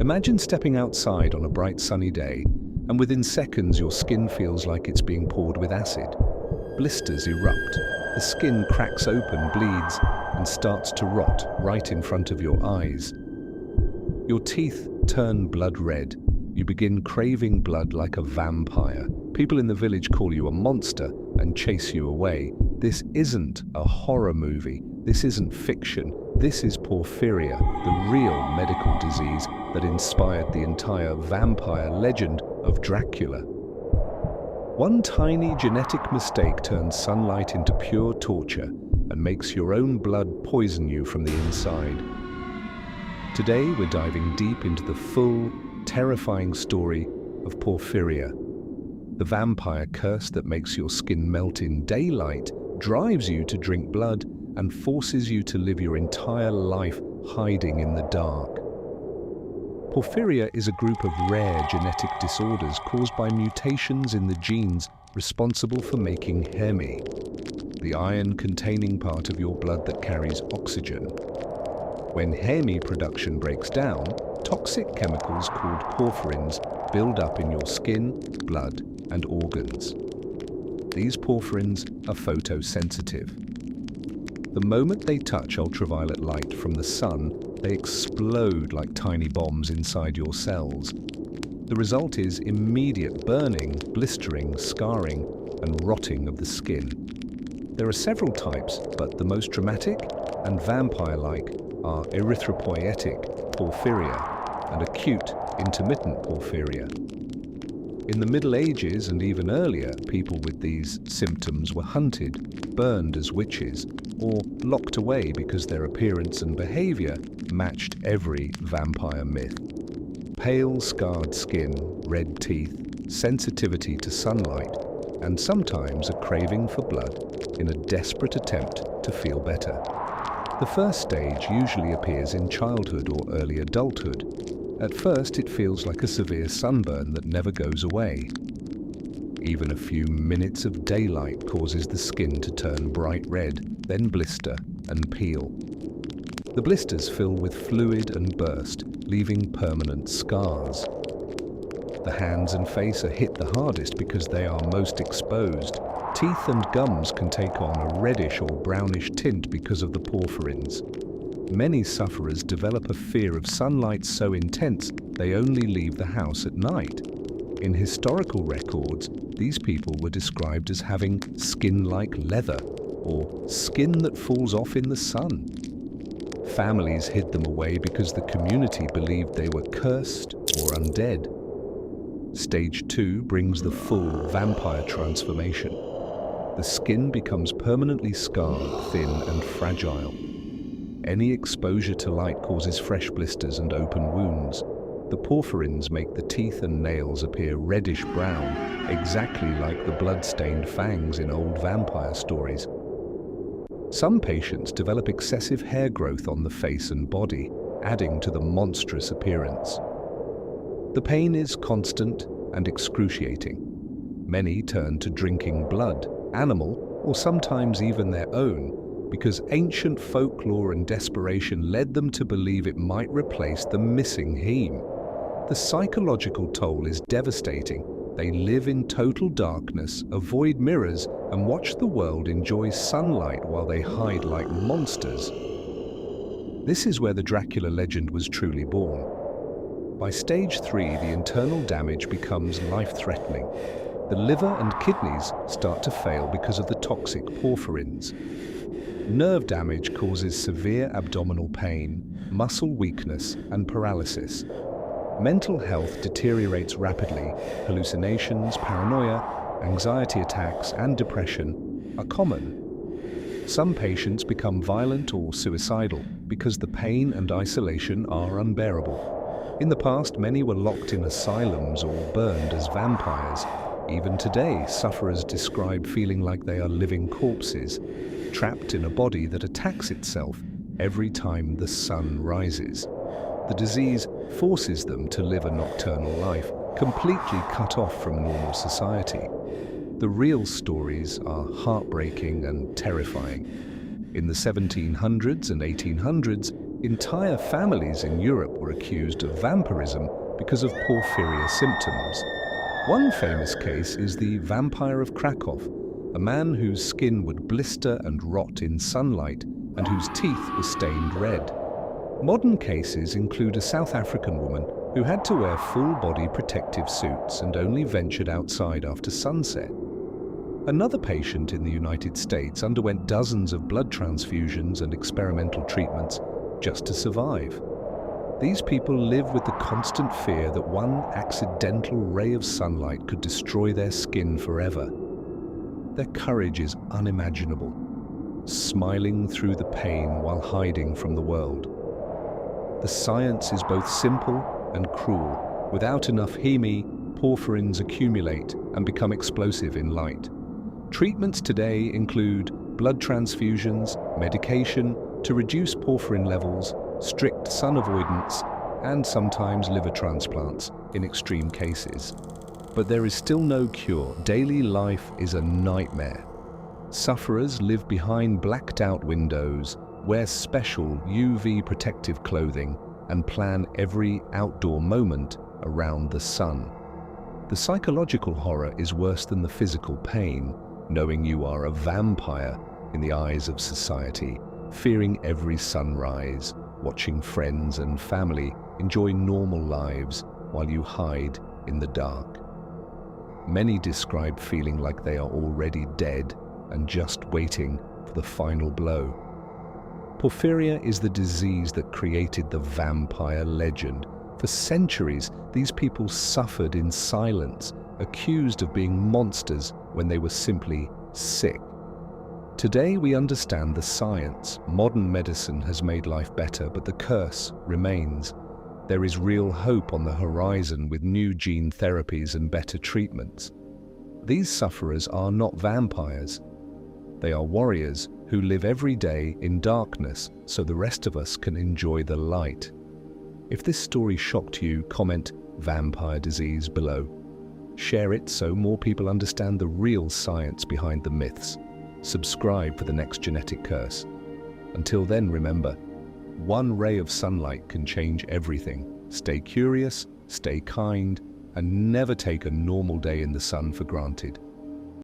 Imagine stepping outside on a bright sunny day, and within seconds your skin feels like it's being poured with acid. Blisters erupt, the skin cracks open, bleeds, and starts to rot right in front of your eyes. Your teeth turn blood red. You begin craving blood like a vampire. People in the village call you a monster and chase you away. This isn't a horror movie. This isn't fiction. This is porphyria, the real medical disease that inspired the entire vampire legend of Dracula. One tiny genetic mistake turns sunlight into pure torture and makes your own blood poison you from the inside. Today we're diving deep into the full, terrifying story of Porphyria. The vampire curse that makes your skin melt in daylight, drives you to drink blood, and forces you to live your entire life hiding in the dark. Porphyria is a group of rare genetic disorders caused by mutations in the genes responsible for making Heme, the iron-containing part of your blood that carries oxygen. When Heme production breaks down, toxic chemicals called porphyrins build up in your skin, blood, and organs. These porphyrins are photosensitive. The moment they touch ultraviolet light from the sun, they explode like tiny bombs inside your cells. The result is immediate burning, blistering, scarring, and rotting of the skin. There are several types, but the most dramatic and vampire-like are erythropoietic porphyria and acute intermittent porphyria. In the Middle Ages and even earlier, people with these symptoms were hunted, burned as witches, or locked away because their appearance and behavior matched every vampire myth. Pale, scarred skin, red teeth, sensitivity to sunlight, and sometimes a craving for blood in a desperate attempt to feel better. The first stage usually appears in childhood or early adulthood. At first, it feels like a severe sunburn that never goes away. Even a few minutes of daylight causes the skin to turn bright red, then blister and peel. The blisters fill with fluid and burst, leaving permanent scars. The hands and face are hit the hardest because they are most exposed. Teeth and gums can take on a reddish or brownish tint because of the porphyrins. Many sufferers develop a fear of sunlight so intense they only leave the house at night. In historical records, these people were described as having skin like leather, or skin that falls off in the sun. Families hid them away because the community believed they were cursed or undead. Stage 2 brings the full vampire transformation. The skin becomes permanently scarred, thin, and fragile. Any exposure to light causes fresh blisters and open wounds. The porphyrins make the teeth and nails appear reddish-brown, exactly like the blood-stained fangs in old vampire stories. Some patients develop excessive hair growth on the face and body, adding to the monstrous appearance. The pain is constant and excruciating. Many turn to drinking blood, animal, or sometimes even their own, because ancient folklore and desperation led them to believe it might replace the missing heme. The psychological toll is devastating. They live in total darkness, avoid mirrors, and watch the world enjoy sunlight while they hide like monsters. This is where the Dracula legend was truly born. By stage 3, the internal damage becomes life-threatening. The liver and kidneys start to fail because of the toxic porphyrins. Nerve damage causes severe abdominal pain, muscle weakness, and paralysis. Mental health deteriorates rapidly. Hallucinations, paranoia, anxiety attacks, and depression are common. Some patients become violent or suicidal because the pain and isolation are unbearable. In the past, many were locked in asylums or burned as vampires. Even today, sufferers describe feeling like they are living corpses, trapped in a body that attacks itself every time the sun rises. The disease forces them to live a nocturnal life, completely cut off from normal society. The real stories are heartbreaking and terrifying. In the 1700s and 1800s, Entire families in Europe were accused of vampirism because of porphyria symptoms. One famous case is the vampire of Krakow, a man whose skin would blister and rot in sunlight and whose teeth were stained red. Modern cases include a South African woman who had to wear full-body protective suits and only ventured outside after sunset. Another patient in the United States underwent dozens of blood transfusions and experimental treatments just to survive. These people live with the constant fear that one accidental ray of sunlight could destroy their skin forever. Their courage is unimaginable, smiling through the pain while hiding from the world. The science is both simple and cruel. Without enough heme, porphyrins accumulate and become explosive in light. Treatments today include blood transfusions, medication to reduce porphyrin levels, strict sun avoidance, and sometimes liver transplants in extreme cases. But there is still no cure. Daily life is a nightmare. Sufferers live behind blacked-out windows, wear special UV protective clothing, and plan every outdoor moment around the sun. The psychological horror is worse than the physical pain, knowing you are a vampire in the eyes of society, fearing every sunrise, watching friends and family enjoy normal lives while you hide in the dark. Many describe feeling like they are already dead and just waiting for the final blow. Porphyria is the disease that created the vampire legend. For centuries, these people suffered in silence, accused of being monsters when they were simply sick. Today we understand the science. Modern medicine has made life better, but the curse remains. There is real hope on the horizon with new gene therapies and better treatments. These sufferers are not vampires. They are warriors who live every day in darkness so the rest of us can enjoy the light. If this story shocked you, comment "vampire disease" below. Share it so more people understand the real science behind the myths. Subscribe for the next genetic curse. Until then, remember, one ray of sunlight can change everything. Stay curious, stay kind, and never take a normal day in the sun for granted.